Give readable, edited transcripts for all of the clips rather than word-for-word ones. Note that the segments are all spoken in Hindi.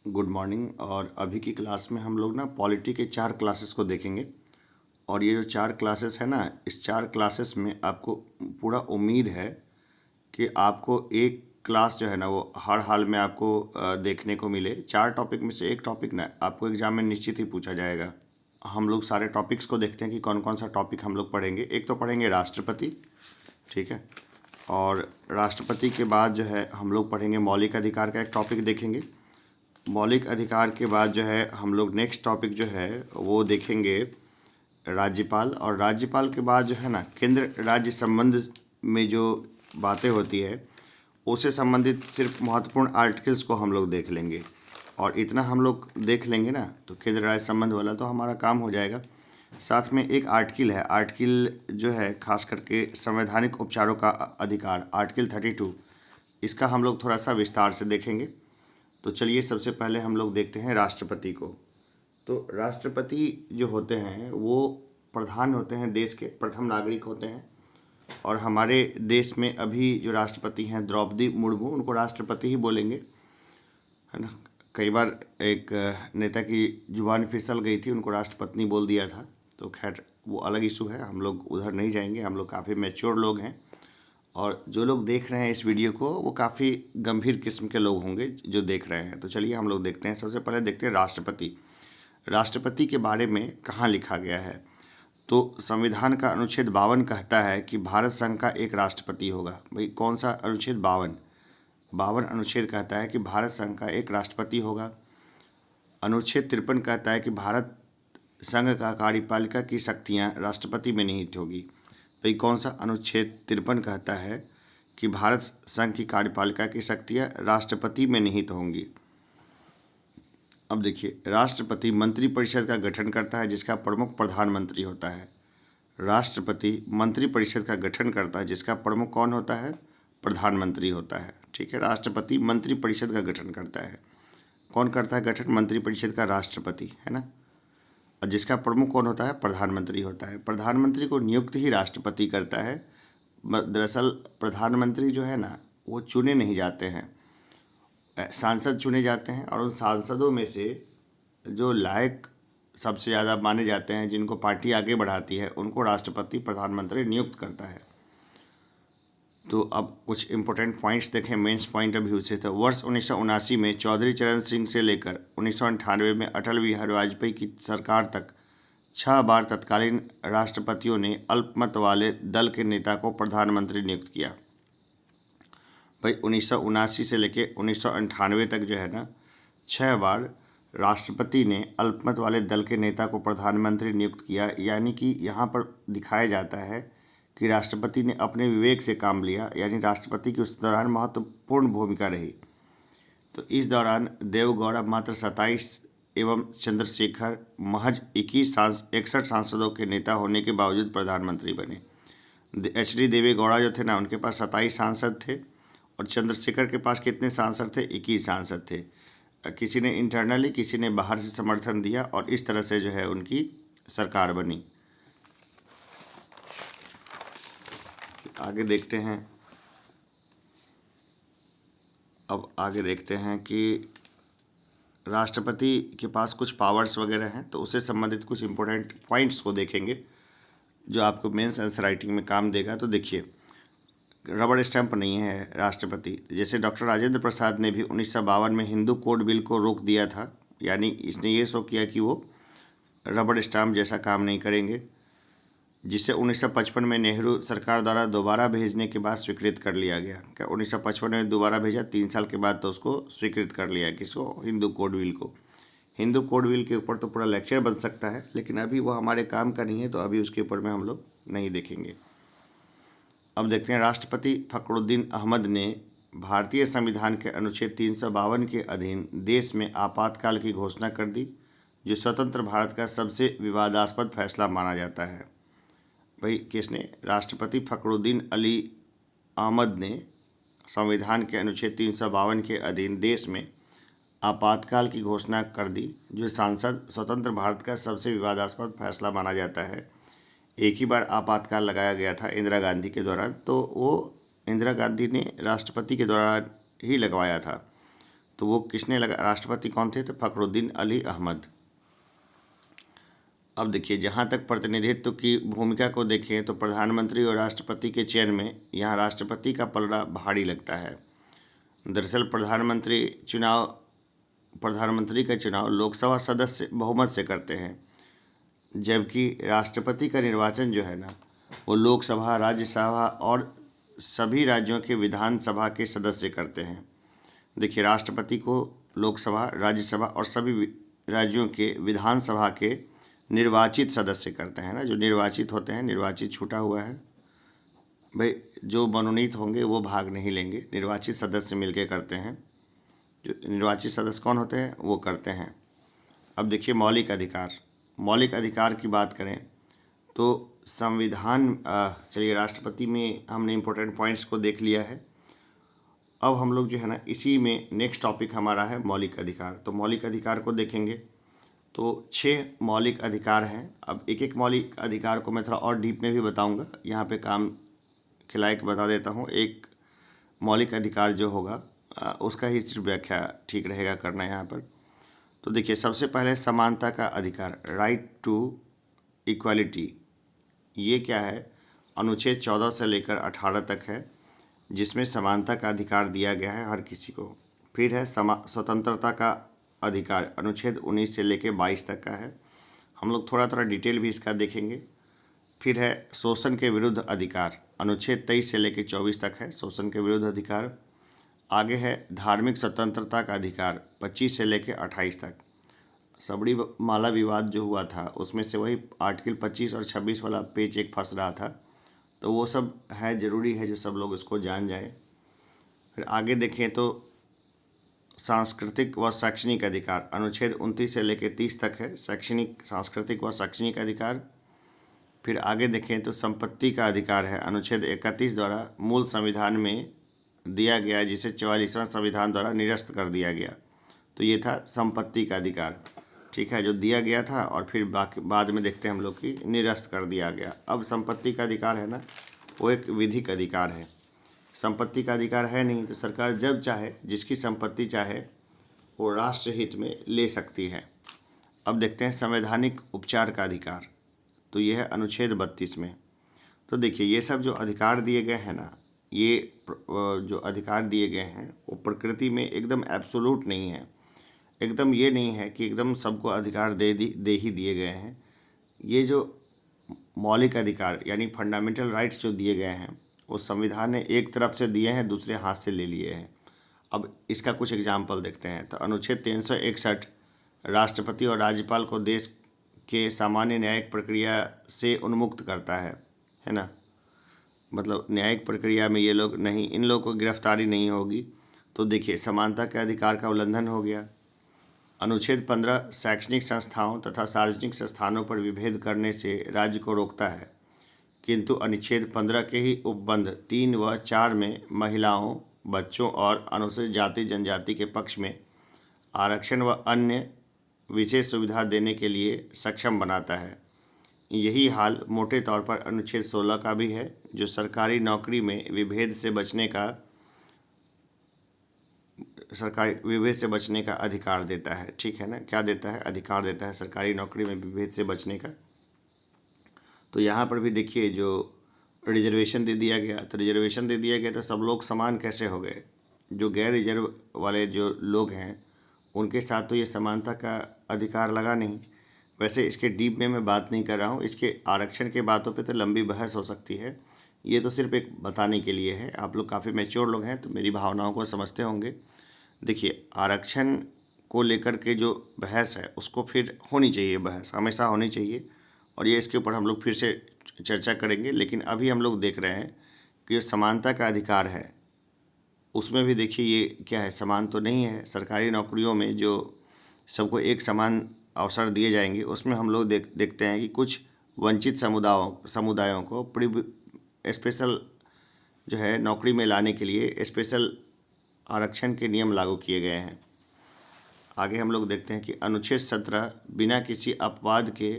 Good morning. और अभी की क्लास में हम लोग ना पॉलिटी के 4 क्लासेस को देखेंगे। और ये जो 4 क्लासेस है ना, इस 4 क्लासेस में आपको पूरा उम्मीद है कि आपको एक क्लास जो है ना वो हर हाल में आपको देखने को मिले। 4 टॉपिक में से एक टॉपिक ना आपको एग्जाम में निश्चित ही पूछा जाएगा। हम लोग सारे टॉपिक्स को देखते हैं कि कौन कौन सा टॉपिक हम लोग पढ़ेंगे। एक तो पढ़ेंगे राष्ट्रपति, ठीक है। और राष्ट्रपति के बाद जो है हम लोग पढ़ेंगे मौलिक अधिकार का एक टॉपिक देखेंगे। मौलिक अधिकार के बाद जो है हम लोग नेक्स्ट टॉपिक जो है वो देखेंगे राज्यपाल। और राज्यपाल के बाद जो है ना केंद्र राज्य संबंध में जो बातें होती है उससे संबंधित सिर्फ महत्वपूर्ण आर्टिकल्स को हम लोग देख लेंगे। और इतना हम लोग देख लेंगे ना तो केंद्र राज्य संबंध वाला तो हमारा काम हो जाएगा। साथ में एक आर्टिकल है, आर्टिकल जो है खास करके संवैधानिक उपचारों का अधिकार, आर्टिकल 32, इसका हम लोग थोड़ा सा विस्तार से देखेंगे। तो चलिए सबसे पहले हम लोग देखते हैं राष्ट्रपति को। तो राष्ट्रपति जो होते हैं वो प्रधान होते हैं, देश के प्रथम नागरिक होते हैं। और हमारे देश में अभी जो राष्ट्रपति हैं द्रौपदी मुर्मू, उनको राष्ट्रपति ही बोलेंगे, है ना। कई बार एक नेता की जुबान फिसल गई थी, उनको राष्ट्रपति बोल दिया था। तो खैर वो अलग इशू है, हम लोग उधर नहीं जाएंगे। हम लोग काफ़ी मैच्योर लोग हैं और जो लोग देख रहे हैं इस वीडियो को वो काफ़ी गंभीर किस्म के लोग होंगे जो देख रहे हैं। तो चलिए हम लोग देखते हैं। सबसे पहले देखते हैं राष्ट्रपति। राष्ट्रपति के बारे में कहाँ लिखा गया है। तो संविधान का अनुच्छेद 52 कहता है कि भारत संघ का एक राष्ट्रपति होगा। भाई कौन सा अनुच्छेद? 52 अनुच्छेद कहता है कि भारत संघ का एक राष्ट्रपति होगा। अनुच्छेद 53 कहता है कि भारत संघ का कार्यपालिका की शक्तियाँ राष्ट्रपति में निहित होगी। भाई कौन सा? अनुच्छेद 53 कहता है कि भारत संघ की कार्यपालिका की शक्तियाँ राष्ट्रपति में निहित होंगी। अब देखिए, राष्ट्रपति मंत्रिपरिषद का गठन करता है जिसका प्रमुख प्रधानमंत्री होता है। राष्ट्रपति मंत्रिपरिषद का गठन करता है जिसका प्रमुख कौन होता है? प्रधानमंत्री होता है, ठीक है। राष्ट्रपति मंत्रिपरिषद का गठन करता है। कौन करता है गठन? मंत्रिपरिषद का राष्ट्रपति, है ना। और जिसका प्रमुख कौन होता है? प्रधानमंत्री होता है। प्रधानमंत्री को नियुक्त ही राष्ट्रपति करता है। दरअसल प्रधानमंत्री जो है ना वो चुने नहीं जाते हैं, सांसद चुने जाते हैं। और उन सांसदों में से जो लायक सबसे ज़्यादा माने जाते हैं, जिनको पार्टी आगे बढ़ाती है, उनको राष्ट्रपति प्रधानमंत्री नियुक्त करता है। तो अब कुछ इंपॉर्टेंट पॉइंट्स देखें, मेंस पॉइंट ऑफ व्यू से। तो वर्ष 1979 में चौधरी चरण सिंह से लेकर 1998 में अटल बिहारी वाजपेयी की सरकार तक 6 बार तत्कालीन राष्ट्रपतियों ने अल्पमत वाले दल के नेता को प्रधानमंत्री नियुक्त किया। भाई 1979 से लेकर 1998 तक जो है ना 6 बार राष्ट्रपति ने अल्पमत वाले दल के नेता को प्रधानमंत्री नियुक्त किया। यानी कि यहाँ पर दिखाया जाता है कि राष्ट्रपति ने अपने विवेक से काम लिया, यानी राष्ट्रपति की उस दौरान महत्वपूर्ण भूमिका रही। तो इस दौरान देवगौड़ा मात्र 27 एवं चंद्रशेखर महज 61 सांसदों के नेता होने के बावजूद प्रधानमंत्री बने। HD देवेगौड़ा जो थे ना, उनके पास 27 सांसद थे और चंद्रशेखर के पास कितने सांसद थे? 21 सांसद थे। किसी ने इंटरनली, किसी ने बाहर से समर्थन दिया और इस तरह से जो है उनकी सरकार बनी। आगे देखते हैं। अब आगे देखते हैं कि राष्ट्रपति के पास कुछ पावर्स वगैरह हैं, तो उससे संबंधित कुछ इंपॉर्टेंट पॉइंट्स को देखेंगे जो आपको मेंस आंसर राइटिंग में काम देगा। तो देखिए, रबड़ स्टैंप नहीं है राष्ट्रपति। जैसे डॉक्टर राजेंद्र प्रसाद ने भी 1952 में हिंदू कोड बिल को रोक दिया था, यानी इसने ये शो किया कि वो रबड़ स्टैंप जैसा काम नहीं करेंगे, जिसे 1955 में नेहरू सरकार द्वारा दोबारा भेजने के बाद स्वीकृत कर लिया गया। क्या 1955 में दोबारा भेजा? 3 साल के बाद तो उसको स्वीकृत कर लिया। किसको? हिंदू कोड बिल को। हिंदू कोड बिल के ऊपर तो पूरा लेक्चर बन सकता है, लेकिन अभी वो हमारे काम का नहीं है, तो अभी उसके ऊपर में हम लोग नहीं देखेंगे। अब देखते हैं, राष्ट्रपति फखरुद्दीन अहमद ने भारतीय संविधान के अनुच्छेद 352 के अधीन देश में आपातकाल की घोषणा कर दी, जो स्वतंत्र भारत का सबसे विवादास्पद फैसला माना जाता है। भाई किसने? राष्ट्रपति फखरुद्दीन अली अहमद ने संविधान के अनुच्छेद 352 के अधीन देश में आपातकाल की घोषणा कर दी, जो सांसद स्वतंत्र भारत का सबसे विवादास्पद फैसला माना जाता है। एक ही बार आपातकाल लगाया गया था इंदिरा गांधी के दौरान, तो वो इंदिरा गांधी ने राष्ट्रपति के दौरान ही लगवाया था। तो वो किसने लगा, राष्ट्रपति कौन थे, तो फ़खरुद्दीन अली अहमद। अब देखिए, जहाँ तक प्रतिनिधित्व की भूमिका को देखें तो प्रधानमंत्री और राष्ट्रपति के चयन में यहाँ राष्ट्रपति का पलड़ा भारी लगता है। दरअसल प्रधानमंत्री का चुनाव लोकसभा सदस्य बहुमत से करते हैं, जबकि राष्ट्रपति का निर्वाचन जो है ना, वो लोकसभा, राज्यसभा और सभी राज्यों के विधानसभा के सदस्य करते हैं। देखिए, राष्ट्रपति को लोकसभा, राज्यसभा और सभी राज्यों के विधानसभा के निर्वाचित सदस्य करते हैं ना, जो निर्वाचित होते हैं। निर्वाचित छूटा हुआ है भाई, जो मनोनीत होंगे वो भाग नहीं लेंगे, निर्वाचित सदस्य मिलके करते हैं। जो निर्वाचित सदस्य कौन होते हैं, वो करते हैं। अब देखिए, मौलिक अधिकार की बात करें तो संविधान, चलिए राष्ट्रपति में हमने इम्पोर्टेंट पॉइंट्स को देख लिया है। अब हम लोग जो है ना, इसी में नेक्स्ट टॉपिक हमारा है मौलिक अधिकार। तो मौलिक अधिकार को देखेंगे तो 6 मौलिक अधिकार हैं। अब एक एक मौलिक अधिकार को मैं थोड़ा और डीप में भी बताऊंगा, यहाँ पे काम खिलाए के बता देता हूँ। एक मौलिक अधिकार जो होगा उसका ही सिर्फ व्याख्या ठीक रहेगा करना यहाँ पर। तो देखिए, सबसे पहले समानता का अधिकार, राइट टू इक्वालिटी। ये क्या है, अनुच्छेद 14 से लेकर 18 तक है, जिसमें समानता का अधिकार दिया गया है हर किसी को। फिर है स्वतंत्रता का अधिकार, अनुच्छेद 19 से लेकर 22 तक का है। हम लोग थोड़ा थोड़ा डिटेल भी इसका देखेंगे। फिर है शोषण के विरुद्ध अधिकार, अनुच्छेद 23 से लेकर 24 तक है, शोषण के विरुद्ध अधिकार। आगे है धार्मिक स्वतंत्रता का अधिकार, 25 से लेकर 28 तक। सबरी माला विवाद जो हुआ था उसमें से वही आर्टिकल 25 और 26 वाला पेज एक फंस रहा था, तो वो सब है, ज़रूरी है जो सब लोग इसको जान जाएं। फिर आगे देखें तो सांस्कृतिक व शैक्षणिक अधिकार, अनुच्छेद 29 से लेकर 30 तक है, शैक्षणिक, सांस्कृतिक व शैक्षणिक अधिकार। फिर आगे देखें तो संपत्ति का अधिकार है, अनुच्छेद 31 द्वारा मूल संविधान में दिया गया, जिसे 44वां संविधान द्वारा निरस्त कर दिया गया। तो ये था संपत्ति का अधिकार, ठीक है, जो दिया गया था और फिर बाकी बाद में देखते हैं हम लोग कि निरस्त कर दिया गया। अब संपत्ति का अधिकार है ना, वो एक विधिक अधिकार है। संपत्ति का अधिकार है नहीं तो सरकार जब चाहे, जिसकी संपत्ति चाहे, वो राष्ट्र हित में ले सकती है। अब देखते हैं संवैधानिक उपचार का अधिकार, तो ये है अनुच्छेद 32 में। तो देखिए, ये सब जो अधिकार दिए गए हैं ना, ये जो अधिकार दिए गए हैं वो प्रकृति में एकदम एब्सोल्यूट नहीं है। एकदम ये नहीं है कि एकदम सबको अधिकार दे ही दिए गए हैं। ये जो मौलिक अधिकार यानी फंडामेंटल राइट्स जो दिए गए हैं, वो संविधान ने एक तरफ से दिए हैं, दूसरे हाथ से ले लिए हैं। अब इसका कुछ एग्जाम्पल देखते हैं। तो अनुच्छेद 361 राष्ट्रपति और राज्यपाल को देश के सामान्य न्यायिक प्रक्रिया से उन्मुक्त करता है ना, मतलब न्यायिक प्रक्रिया में ये लोग नहीं, इन लोगों को गिरफ्तारी नहीं होगी। तो देखिए, समानता के अधिकार का उल्लंघन हो गया। अनुच्छेद 15 शैक्षणिक संस्थाओं तथा सार्वजनिक संस्थानों पर विभेद करने से राज्य को रोकता है, किंतु अनुच्छेद 15 के ही उपबंध 3 व 4 में महिलाओं, बच्चों और अनुसूचित जाति जनजाति के पक्ष में आरक्षण व अन्य विशेष सुविधा देने के लिए सक्षम बनाता है। यही हाल मोटे तौर पर अनुच्छेद 16 का भी है, जो सरकारी नौकरी में विभेद से बचने का अधिकार देता है, ठीक है ना। क्या देता है, अधिकार देता है सरकारी नौकरी में विभेद से बचने का। तो यहाँ पर भी देखिए, जो रिजर्वेशन दे दिया गया, तो रिजर्वेशन दे दिया गया तो सब लोग समान कैसे हो गए। जो गैर रिजर्व वाले जो लोग हैं उनके साथ तो ये समानता का अधिकार लगा नहीं। वैसे इसके डीप में मैं बात नहीं कर रहा हूँ, इसके आरक्षण के बातों पे तो लंबी बहस हो सकती है। ये तो सिर्फ एक बताने के लिए है। आप लोग काफ़ी मैच्योर लोग हैं तो मेरी भावनाओं को समझते होंगे। देखिए, आरक्षण को लेकर के जो बहस है उसको फिर होनी चाहिए, बहस हमेशा होनी चाहिए, और ये इसके ऊपर हम लोग फिर से चर्चा करेंगे। लेकिन अभी हम लोग देख रहे हैं कि जो समानता का अधिकार है उसमें भी देखिए ये क्या है, समान तो नहीं है। सरकारी नौकरियों में जो सबको एक समान अवसर दिए जाएंगे, उसमें हम लोग देखते हैं कि कुछ वंचित समुदायों को स्पेशल जो है नौकरी में लाने के लिए स्पेशल आरक्षण के नियम लागू किए गए हैं। आगे हम लोग देखते हैं कि अनुच्छेद 17 बिना किसी अपवाद के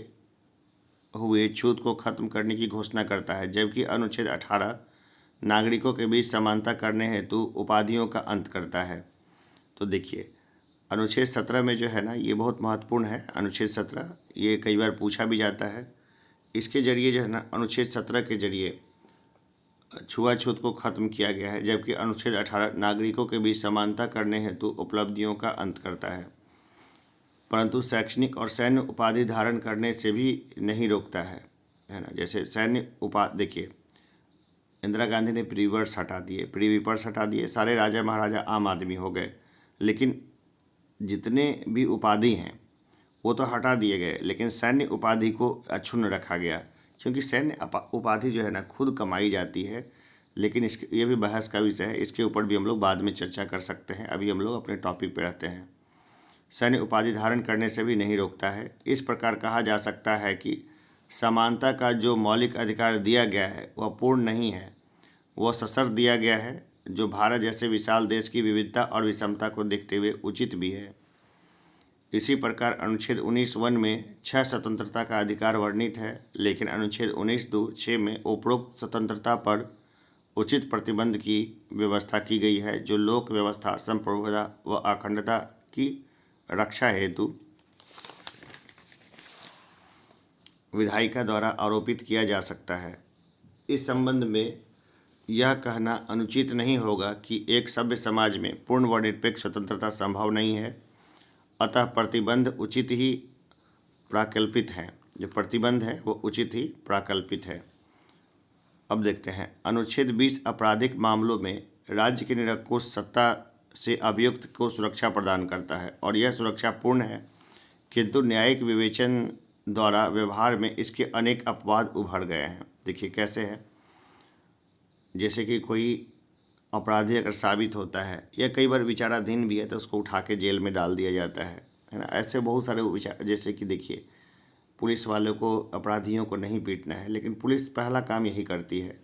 हुए छूत को खत्म करने की घोषणा करता है, जबकि अनुच्छेद 18 नागरिकों के बीच समानता करने हेतु उपाधियों का अंत करता है। तो देखिए अनुच्छेद 17 में जो है ना, ये बहुत महत्वपूर्ण है। अनुच्छेद 17 ये कई बार पूछा भी जाता है। इसके जरिए जो है ना, अनुच्छेद 17 के जरिए छुआछूत को खत्म किया गया है, जबकि अनुच्छेद 18 नागरिकों के बीच समानता करने हेतु उपलब्धियों का अंत करता है, परंतु शैक्षणिक और सैन्य उपाधि धारण करने से भी नहीं रोकता है ना। जैसे सैन्य देखिए इंदिरा गांधी ने प्रीवर्स हटा दिए, प्रीविपर्स हटा दिए, सारे राजा महाराजा आम आदमी हो गए, लेकिन जितने भी उपाधि हैं वो तो हटा दिए गए, लेकिन सैन्य उपाधि को अक्षुण्ण रखा गया, क्योंकि सैन्य उपाधि जो है ना खुद कमाई जाती है। लेकिन इसके ये भी बहस का विषय है, इसके ऊपर भी हम लोग बाद में चर्चा कर सकते हैं। अभी हम लोग अपने टॉपिक पे रहते हैं। सैन्य उपाधि धारण करने से भी नहीं रोकता है। इस प्रकार कहा जा सकता है कि समानता का जो मौलिक अधिकार दिया गया है वह पूर्ण नहीं है, वह सशर्त दिया गया है, जो भारत जैसे विशाल देश की विविधता और विषमता को देखते हुए उचित भी है। इसी प्रकार अनुच्छेद 19(1) में 6 स्वतंत्रता का अधिकार वर्णित है, लेकिन अनुच्छेद 19(2)(6) में उपरोक्त स्वतंत्रता पर उचित प्रतिबंध की व्यवस्था की गई है, जो लोक व्यवस्था, संप्रभुता व अखंडता की रक्षा हेतु विधायिका द्वारा आरोपित किया जा सकता है। इस संबंध में यह कहना अनुचित नहीं होगा कि एक सभ्य समाज में पूर्ण व निरपेक्ष स्वतंत्रता संभव नहीं है, अतः प्रतिबंध उचित ही प्राकल्पित है। जो प्रतिबंध है वो उचित ही प्राकल्पित है। अब देखते हैं अनुच्छेद 20 आपराधिक मामलों में राज्य की निरंकुश सत्ता से अभियुक्त को सुरक्षा प्रदान करता है, और यह सुरक्षा पूर्ण है, किंतु न्यायिक विवेचन द्वारा व्यवहार में इसके अनेक अपवाद उभर गए हैं। देखिए कैसे है, जैसे कि कोई अपराधी अगर साबित होता है या कई बार विचाराधीन भी है तो उसको उठा के जेल में डाल दिया जाता है ना। ऐसे बहुत सारे विचार, जैसे कि देखिए पुलिस वालों को अपराधियों को नहीं पीटना है, लेकिन पुलिस पहला काम यही करती है,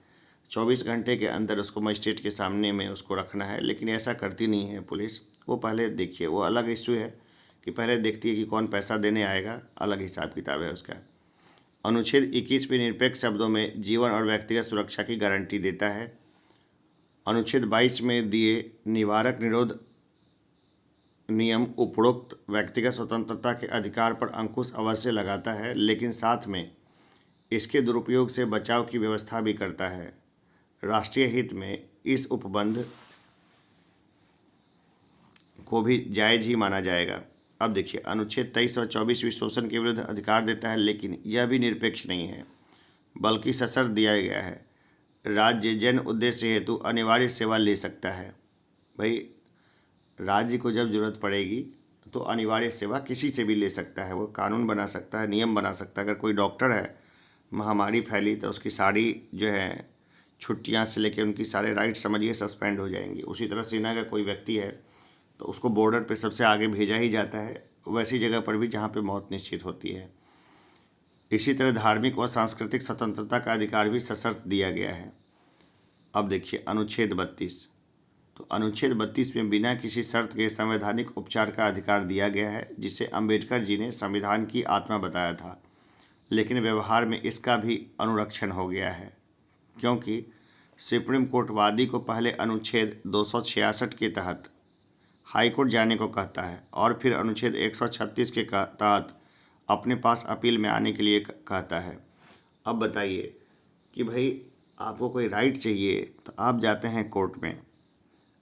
24 घंटे के अंदर उसको मजिस्ट्रेट के सामने में उसको रखना है, लेकिन ऐसा करती नहीं है पुलिस। वो पहले देखिए, वो अलग इश्यू है कि पहले देखती है कि कौन पैसा देने आएगा, अलग हिसाब किताब है उसका। अनुच्छेद 21 भी निरपेक्ष शब्दों में जीवन और व्यक्तिगत सुरक्षा की गारंटी देता है। अनुच्छेद 22 में दिए निवारक निरोध नियम उपरोक्त व्यक्तिगत स्वतंत्रता के अधिकार पर अंकुश अवश्य लगाता है, लेकिन साथ में इसके दुरुपयोग से बचाव की व्यवस्था भी करता है। राष्ट्रीय हित में इस उपबंध को भी जायज़ ही माना जाएगा। अब देखिए अनुच्छेद 23 और 24 भी शोषण के विरुद्ध अधिकार देता है, लेकिन यह भी निरपेक्ष नहीं है, बल्कि सशर्त दिया गया है। राज्य जन उद्देश्य हेतु अनिवार्य सेवा ले सकता है। भाई राज्य को जब जरूरत पड़ेगी तो अनिवार्य सेवा किसी से भी ले सकता है, वो कानून बना सकता है, नियम बना सकता है। अगर कोई डॉक्टर है, महामारी फैली तो उसकी सारी जो है छुट्टियां से लेकर उनकी सारे राइट समझिए सस्पेंड हो जाएंगी। उसी तरह सेना का कोई व्यक्ति है तो उसको बॉर्डर पे सबसे आगे भेजा ही जाता है, वैसी जगह पर भी जहाँ पे मौत निश्चित होती है। इसी तरह धार्मिक व सांस्कृतिक स्वतंत्रता का अधिकार भी सशर्त दिया गया है। अब देखिए अनुच्छेद 32, तो अनुच्छेद 32 में बिना किसी शर्त के संवैधानिक उपचार का अधिकार दिया गया है, जिसे अंबेडकर जी ने संविधान की आत्मा बताया था, लेकिन व्यवहार में इसका भी अनुरक्षण हो गया है, क्योंकि सुप्रीम कोर्ट वादी को पहले अनुच्छेद 266 के तहत हाईकोर्ट जाने को कहता है और फिर अनुच्छेद 136 के तहत अपने पास अपील में आने के लिए कहता है। अब बताइए कि भाई आपको कोई राइट चाहिए तो आप जाते हैं कोर्ट में,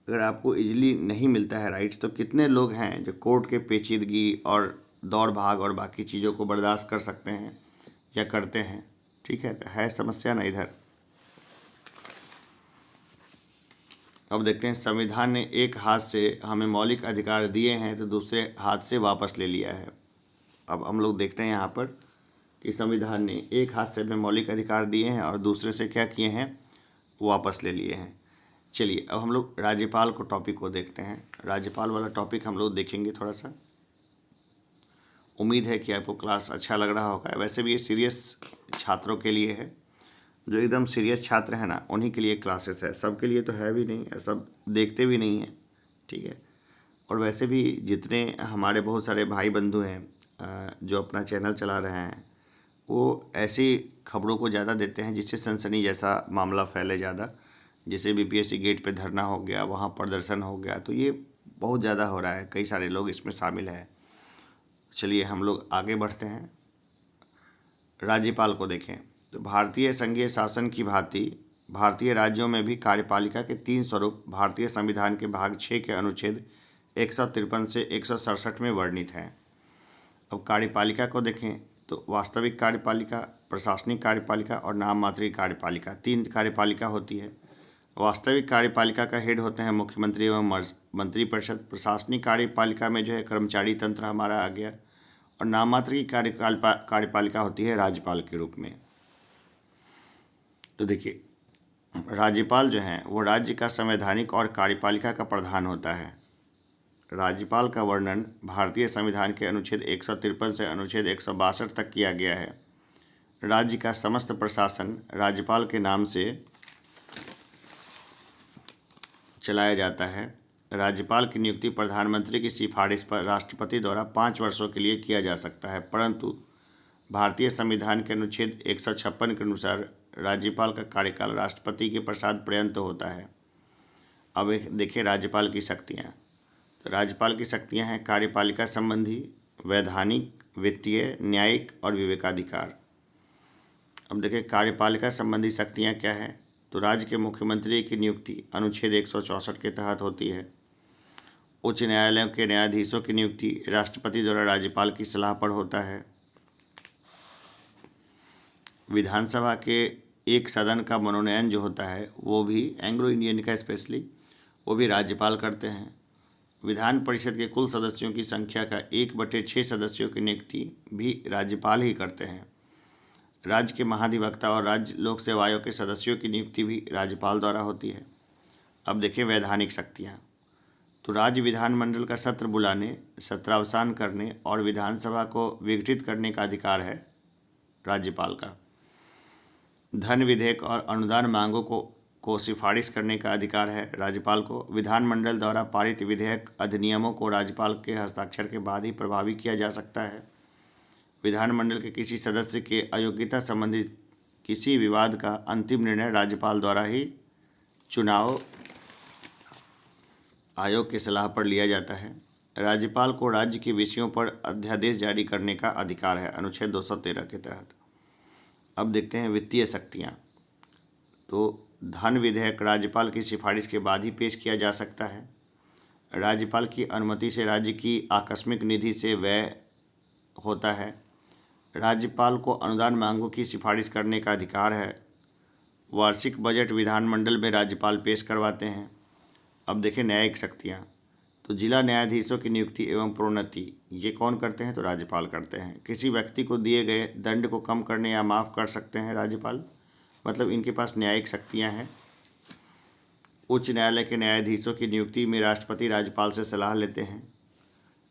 अगर आपको इजीली नहीं मिलता है राइट्स, तो कितने लोग हैं जो कोर्ट के पेचीदगी और दौड़ भाग और बाकी चीज़ों को बर्दाश्त कर सकते हैं या करते हैं। ठीक है, तो है समस्या ना इधर। अब देखते हैं संविधान ने एक हाथ से हमें मौलिक अधिकार दिए हैं तो दूसरे हाथ से वापस ले लिया है। अब हम लोग देखते हैं यहाँ पर कि संविधान ने एक हाथ से हमें मौलिक अधिकार दिए हैं और दूसरे से क्या किए हैं, वापस ले लिए हैं। चलिए अब हम लोग राज्यपाल को टॉपिक को देखते हैं। राज्यपाल वाला टॉपिक हम लोग देखेंगे थोड़ा सा। उम्मीद है कि आपको क्लास अच्छा लग रहा होगा। वैसे भी ये सीरियस छात्रों के लिए है, जो एकदम सीरियस छात्र हैं ना उन्हीं के लिए क्लासेस है, सबके लिए तो है भी नहीं, सब देखते भी नहीं हैं। ठीक है, और वैसे भी जितने हमारे बहुत सारे भाई बंधु हैं जो अपना चैनल चला रहे हैं, वो ऐसी खबरों को ज़्यादा देते हैं जिससे सनसनी जैसा मामला फैले ज़्यादा, जैसे बीपीएससी गेट पे धरना हो गया, वहाँ प्रदर्शन हो गया, तो ये बहुत ज़्यादा हो रहा है, कई सारे लोग इसमें शामिल हैं। चलिए हम लोग आगे बढ़ते हैं। राज्यपाल को देखें तो भारतीय संघीय शासन की भांति भारतीय राज्यों में भी कार्यपालिका के 3 स्वरूप भारतीय संविधान के भाग 6 के अनुच्छेद 153 से 167 में वर्णित हैं। अब कार्यपालिका को देखें तो वास्तविक कार्यपालिका, प्रशासनिक कार्यपालिका और नाम मात्र कार्यपालिका, 3 कार्यपालिका होती है। वास्तविक कार्यपालिका का हेड होते हैं मुख्यमंत्री एवं मंत्रिपरिषद। प्रशासनिक कार्यपालिका में जो है कर्मचारी तंत्र हमारा आ गया, और नाम मात्र की कार्यपालिका होती है राज्यपाल के रूप में। तो देखिए राज्यपाल जो हैं वो राज्य का संवैधानिक और कार्यपालिका का प्रधान होता है। राज्यपाल का वर्णन भारतीय संविधान के अनुच्छेद 153 से अनुच्छेद 162 तक किया गया है। राज्य का समस्त प्रशासन राज्यपाल के नाम से चलाया जाता है। राज्यपाल की नियुक्ति प्रधानमंत्री की सिफारिश पर राष्ट्रपति द्वारा 5 वर्षों के लिए किया जा सकता है, परंतु भारतीय संविधान के अनुच्छेद 156 के अनुसार राज्यपाल का कार्यकाल राष्ट्रपति के प्रसाद पर्यंत होता है। अब देखिए राज्यपाल की शक्तियाँ। तो राज्यपाल की शक्तियाँ हैं कार्यपालिका संबंधी, वैधानिक, वित्तीय, न्यायिक और विवेकाधिकार। अब देखिए कार्यपालिका संबंधी शक्तियाँ क्या हैं। तो राज्य के मुख्यमंत्री की नियुक्ति अनुच्छेद 164 के तहत होती है। उच्च न्यायालयों के न्यायाधीशों की नियुक्ति राष्ट्रपति द्वारा राज्यपाल की सलाह पर होता है। विधानसभा के एक सदन का मनोनयन जो होता है वो भी एंग्लो इंडियन का स्पेशली वो भी राज्यपाल करते हैं। विधान परिषद के कुल सदस्यों की संख्या का 1/6 सदस्यों की नियुक्ति भी राज्यपाल ही करते हैं। राज्य के महाधिवक्ता और राज्य लोक सेवा आयोग के सदस्यों की नियुक्ति भी राज्यपाल द्वारा होती है। अब देखिए वैधानिक शक्तियाँ। तो राज्य विधानमंडल का सत्र बुलाने, सत्रावसान करने और विधानसभा को विघटित करने का अधिकार है राज्यपाल का। धन विधेयक और अनुदान मांगों को सिफारिश करने का अधिकार है राज्यपाल को। विधानमंडल द्वारा पारित विधेयक अधिनियमों को राज्यपाल के हस्ताक्षर के बाद ही प्रभावी किया जा सकता है। विधानमंडल के किसी सदस्य के अयोग्यता संबंधी किसी विवाद का अंतिम निर्णय राज्यपाल द्वारा ही चुनाव आयोग की सलाह पर लिया जाता है। राज्यपाल को राज्य के विषयों पर अध्यादेश जारी करने का अधिकार है अनुच्छेद 213 के तहत। अब देखते हैं वित्तीय शक्तियाँ। तो धन विधेयक राज्यपाल की सिफारिश के बाद ही पेश किया जा सकता है। राज्यपाल की अनुमति से राज्य की आकस्मिक निधि से व्यय होता है। राज्यपाल को अनुदान मांगों की सिफारिश करने का अधिकार है। वार्षिक बजट विधानमंडल में राज्यपाल पेश करवाते हैं। अब देखें न्यायिक शक्तियाँ। तो जिला न्यायाधीशों की नियुक्ति एवं प्रोन्नति ये कौन करते हैं, तो राज्यपाल करते हैं। किसी व्यक्ति को दिए गए दंड को कम करने या माफ़ कर सकते हैं राज्यपाल, मतलब इनके पास न्यायिक शक्तियाँ हैं। उच्च न्यायालय के न्यायाधीशों की नियुक्ति में राष्ट्रपति राज्यपाल से सलाह लेते हैं।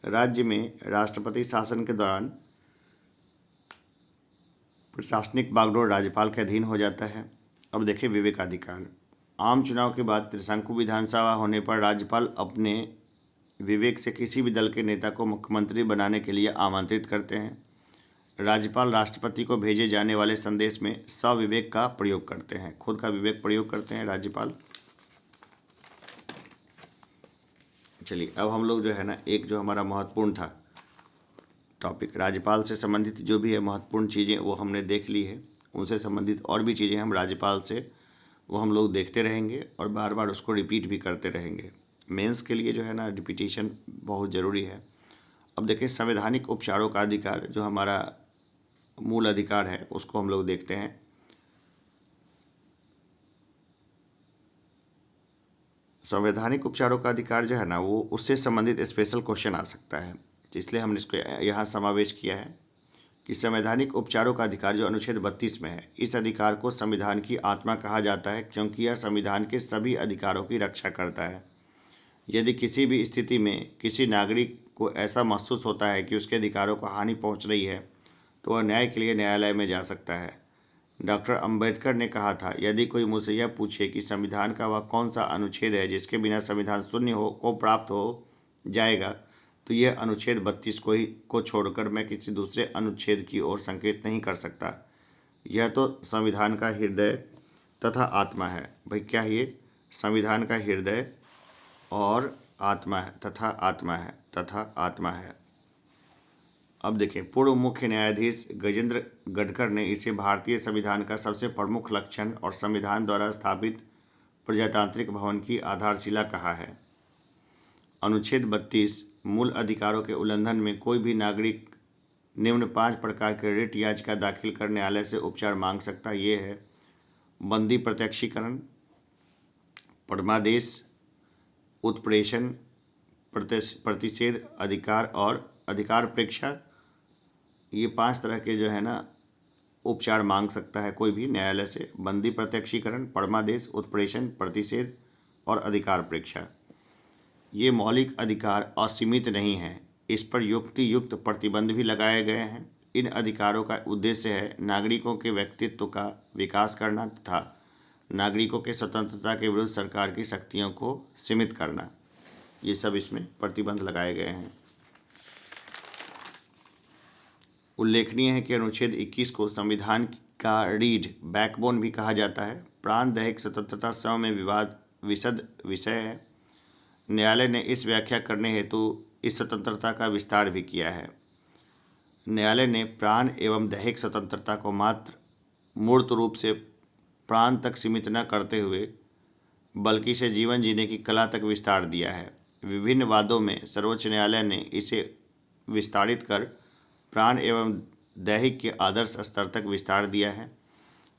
राज्य में राष्ट्रपति शासन के दौरान प्रशासनिक बागडोर राज्यपाल के अधीन हो जाता है। अब देखिए विवेकाधिकार। आम चुनाव के बाद त्रिशंकु विधानसभा होने पर राज्यपाल अपने विवेक से किसी भी दल के नेता को मुख्यमंत्री बनाने के लिए आमंत्रित करते हैं। राज्यपाल राष्ट्रपति को भेजे जाने वाले संदेश में सविवेक का प्रयोग करते हैं, खुद का विवेक प्रयोग करते हैं राज्यपाल। चलिए अब हम लोग जो है ना एक जो हमारा महत्वपूर्ण था टॉपिक राज्यपाल से संबंधित जो भी है महत्वपूर्ण चीज़ें वो हमने देख ली है। उनसे संबंधित और भी चीज़ें हम राज्यपाल से वो हम लोग देखते रहेंगे और बार बार उसको रिपीट भी करते रहेंगे। मेंस के लिए जो है ना रिपीटिशन बहुत ज़रूरी है। अब देखिए संवैधानिक उपचारों का अधिकार जो हमारा मूल अधिकार है उसको हम लोग देखते हैं। संवैधानिक उपचारों का अधिकार जो है ना वो उससे संबंधित स्पेशल क्वेश्चन आ सकता है, इसलिए हमने इसको यहाँ समावेश किया है कि संवैधानिक उपचारों का अधिकार जो अनुच्छेद 32 में है, इस अधिकार को संविधान की आत्मा कहा जाता है क्योंकि यह संविधान के सभी अधिकारों की रक्षा करता है। यदि किसी भी स्थिति में किसी नागरिक को ऐसा महसूस होता है कि उसके अधिकारों को हानि पहुंच रही है तो वह न्याय के लिए न्यायालय में जा सकता है। डॉक्टर अंबेडकर ने कहा था, यदि कोई मुझसे यह पूछे कि संविधान का वह कौन सा अनुच्छेद है जिसके बिना संविधान शून्य को प्राप्त हो जाएगा, तो यह अनुच्छेद 32 को छोड़कर मैं किसी दूसरे अनुच्छेद की ओर संकेत नहीं कर सकता। यह तो संविधान का हृदय तथा आत्मा है। भाई क्या ये संविधान का हृदय और आत्मा है तथा आत्मा है तथा आत्मा है। अब देखिए, पूर्व मुख्य न्यायाधीश गजेंद्र गढ़कर ने इसे भारतीय संविधान का सबसे प्रमुख लक्षण और संविधान द्वारा स्थापित प्रजातांत्रिक भवन की आधारशिला कहा है। अनुच्छेद 32 मूल अधिकारों के उल्लंघन में कोई भी नागरिक निम्न 5 प्रकार के रिट याचिका दाखिल कर न्यायालय से उपचार मांग सकता। ये है बंदी प्रत्यक्षीकरण, परमादेश, उत्प्रेषण, प्रतिषेध, अधिकार और अधिकार प्रेक्षा। ये 5 तरह के जो है ना उपचार मांग सकता है कोई भी न्यायालय से। बंदी प्रत्यक्षीकरण, परमादेश, उत्प्रेषण, प्रतिषेध और अधिकार प्रेक्षा। ये मौलिक अधिकार असीमित नहीं हैं, इस पर युक्ति प्रतिबंध भी लगाए गए हैं। इन अधिकारों का उद्देश्य है नागरिकों के व्यक्तित्व का विकास करना तथा नागरिकों के स्वतंत्रता के विरुद्ध सरकार की शक्तियों को सीमित करना। ये सब इसमें प्रतिबंध लगाए गए हैं। उल्लेखनीय है कि अनुच्छेद 21 को संविधान का रीढ़ बैकबोन भी कहा जाता है। प्राण दैहिक स्वतंत्रता स्वयं में विशद विषय है। न्यायालय ने इस व्याख्या करने हेतु इस स्वतंत्रता का विस्तार भी किया है। न्यायालय ने प्राण एवं दैहिक स्वतंत्रता को मात्र मूर्त रूप से प्राण तक सीमित न करते हुए बल्कि इसे जीवन जीने की कला तक विस्तार दिया है। विभिन्न वादों में सर्वोच्च न्यायालय ने इसे विस्तारित कर प्राण एवं दैहिक के आदर्श स्तर तक विस्तार दिया है।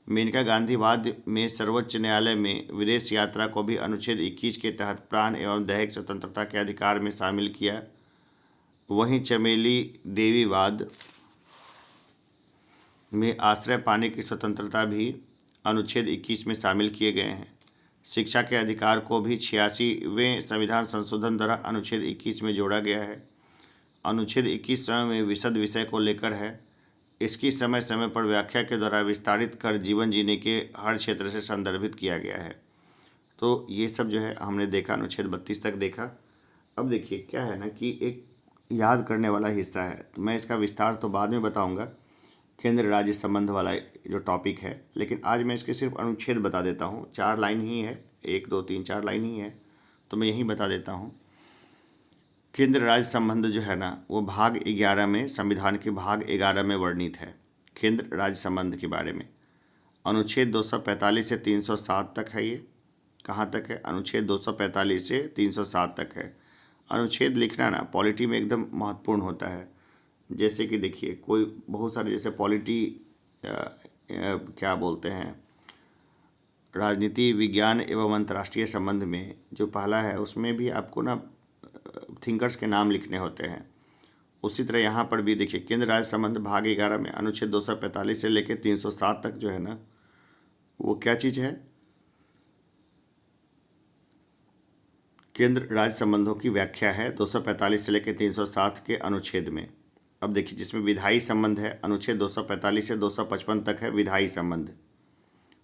मेनका गांधी वाद में सर्वोच्च न्यायालय में विदेश यात्रा को भी अनुच्छेद 21 के तहत प्राण एवं दैहिक स्वतंत्रता के अधिकार में शामिल किया। वहीं चमेली देवी वाद में आश्रय पाने की स्वतंत्रता भी अनुच्छेद 21 में शामिल किए गए हैं। शिक्षा के अधिकार को भी 86वें संविधान संशोधन द्वारा अनुच्छेद 21 में जोड़ा गया है। अनुच्छेद 21 स्वयं में विशद विषय को लेकर है। इसकी समय समय पर व्याख्या के द्वारा विस्तारित कर जीवन जीने के हर क्षेत्र से संदर्भित किया गया है। तो ये सब जो है हमने देखा, अनुच्छेद 32 तक देखा। अब देखिए क्या है ना कि एक याद करने वाला हिस्सा है, तो मैं इसका विस्तार तो बाद में बताऊंगा, केंद्र राज्य संबंध वाला जो टॉपिक है, लेकिन आज मैं इसके सिर्फ अनुच्छेद बता देता हूँ। 4 लाइन ही है, 1 2 3 4 लाइन ही है, तो मैं यही बता देता हूँ। केंद्र राज्य संबंध जो है ना वो भाग 11 में, संविधान के भाग 11 में वर्णित है केंद्र राज्य संबंध के बारे में। अनुच्छेद 245 से 307 तक है। ये कहाँ तक है? अनुच्छेद 245 से 307 तक है। अनुच्छेद लिखना ना पॉलिटी में एकदम महत्वपूर्ण होता है। जैसे कि देखिए कोई बहुत सारे जैसे पॉलिटी क्या बोलते हैं, राजनीति विज्ञान एवं अंतर्राष्ट्रीय संबंध में जो पहला है उसमें भी आपको ना थिंकर्स के नाम लिखने होते हैं। उसी तरह यहाँ पर भी देखिए केंद्र राज्य संबंध भाग 11 में अनुच्छेद 245 से लेकर 307 तक जो है ना वो क्या चीज़ है, केंद्र राज्य संबंधों की व्याख्या है 245 से लेकर 307 के अनुच्छेद में। अब देखिए जिसमें विधायी संबंध है अनुच्छेद 245 से 255 तक है विधायी संबंध।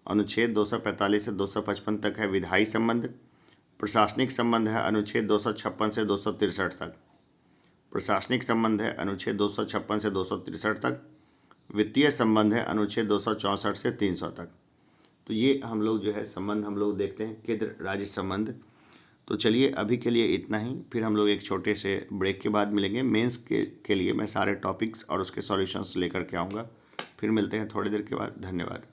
अनुच्छेद 245 से 255 तक है विधायी संबंध। प्रशासनिक संबंध है अनुच्छेद 256 से 263 तक। प्रशासनिक संबंध है अनुच्छेद 256 से 263 तक। वित्तीय संबंध है अनुच्छेद 264 से 300 तक। तो ये हम लोग जो है संबंध हम लोग देखते हैं केंद्र राज्य संबंध। तो चलिए अभी के लिए इतना ही, फिर हम लोग एक छोटे से ब्रेक के बाद मिलेंगे। मेंस के लिए मैं सारे टॉपिक्स और उसके सॉल्यूशंस लेकर के आऊँगा। फिर मिलते हैं थोड़ी देर के बाद। धन्यवाद।